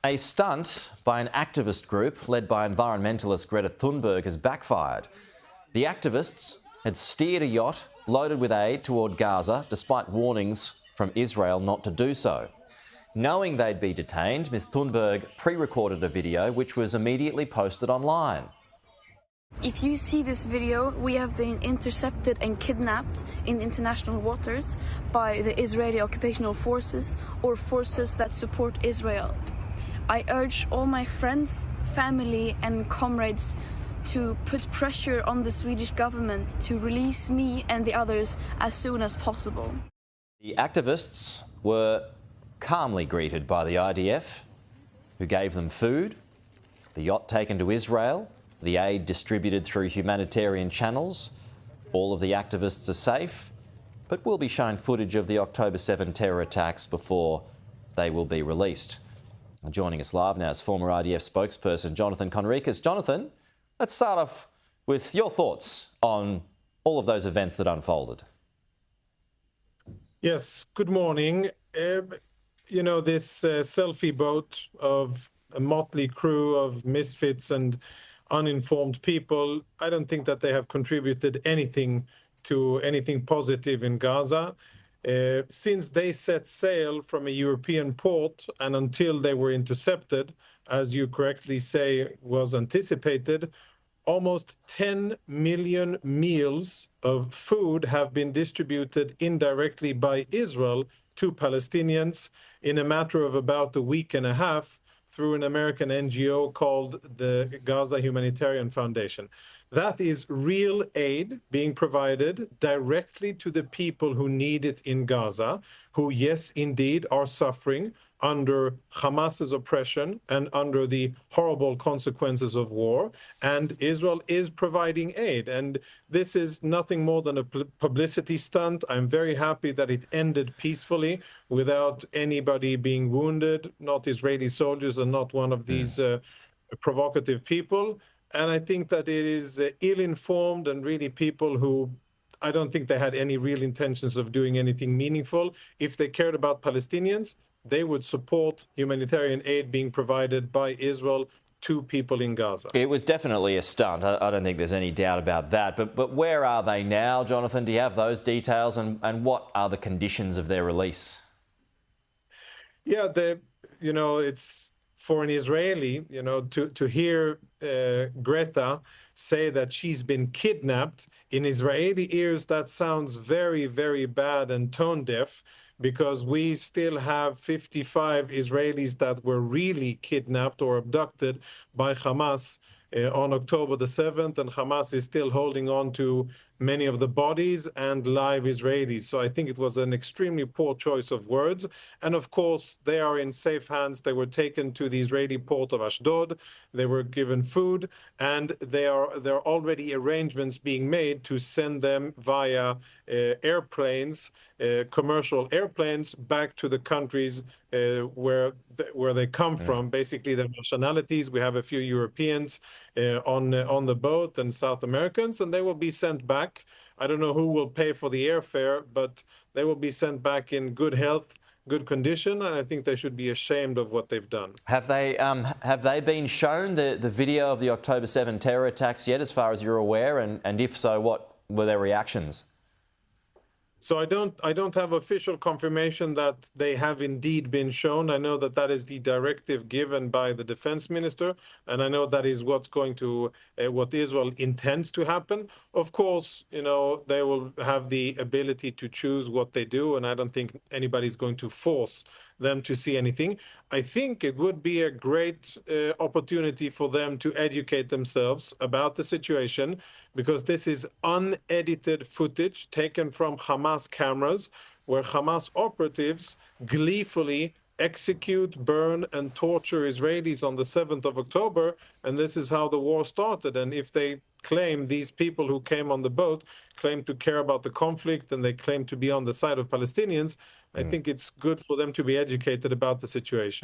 A stunt by an activist group led by environmentalist Greta Thunberg has backfired. The activists had steered a yacht loaded with aid toward Gaza despite warnings from Israel not to do so. Knowing they'd be detained, Ms Thunberg pre-recorded a video which was immediately posted online. If you see this video, we have been intercepted and kidnapped in international waters by the Israeli occupational forces or forces that support Israel. I urge all my friends, family and comrades to put pressure on the Swedish government to release me and the others as soon as possible. The activists were calmly greeted by the IDF, who gave them food, the yacht taken to Israel, the aid distributed through humanitarian channels. All of the activists are safe, but will be shown footage of the October 7 terror attacks before they will be released. Joining us live now is former IDF spokesperson Jonathan Conricus. Jonathan, let's start off with your thoughts on all of those events that unfolded. Yes, good morning. You know, this selfie boat of a motley crew of misfits and uninformed people, I don't think that they have contributed anything to anything positive in Gaza. Since they set sail from a European port and until they were intercepted, as you correctly say was anticipated, almost 10 million meals of food have been distributed indirectly by Israel to Palestinians in a matter of about a week and a half through an American NGO called the Gaza Humanitarian Foundation. That is real aid being provided directly to the people who need it in Gaza, who, yes, indeed, are suffering under Hamas's oppression and under the horrible consequences of war. And Israel is providing aid. And this is nothing more than a publicity stunt. I'm very happy that it ended peacefully without anybody being wounded, not Israeli soldiers and not one of these provocative people. And I think that it is ill-informed and really people who I don't think they had any real intentions of doing anything meaningful. If they cared about Palestinians, they would support humanitarian aid being provided by Israel to people in Gaza. It was definitely a stunt. I don't think there's any doubt about that. But where are they now, Jonathan? Do you have those details? And what are the conditions of their release? Yeah, you know, it's for an Israeli, you know, to hear Greta say that she's been kidnapped, in Israeli ears, that sounds very, very bad and tone deaf, because we still have 55 Israelis that were really kidnapped or abducted by Hamas on October the 7th, and Hamas is still holding on to many of the bodies and live Israelis. So I think it was an extremely poor choice of words. And of course, they are in safe hands. They were taken to the Israeli port of Ashdod. They were given food, and there are already arrangements being made to send them via airplanes, commercial airplanes, back to the countries where they come from, basically their nationalities. We have a few Europeans on the boat and South Americans, and they will be sent back. I don't know who will pay for the airfare, but they will be sent back in good health, good condition, and I think they should be ashamed of what they've done. Have they been shown the video of the October 7 terror attacks yet, as far as you're aware? And if so, what were their reactions? So I don't have official confirmation that they have indeed been shown. I know that that is the directive given by the defense minister, and I know that is what's going to what Israel intends to happen. Of course, you know, they will have the ability to choose what they do, and I don't think anybody's going to force them to see anything. I think it would be a great opportunity for them to educate themselves about the situation, because this is unedited footage taken from Hamas cameras, where Hamas operatives gleefully execute, burn, and torture Israelis on the 7th of October, and this is how the war started. And if they claim, these people who came on the boat claim to care about the conflict and they claim to be on the side of Palestinians, I think it's good for them to be educated about the situation.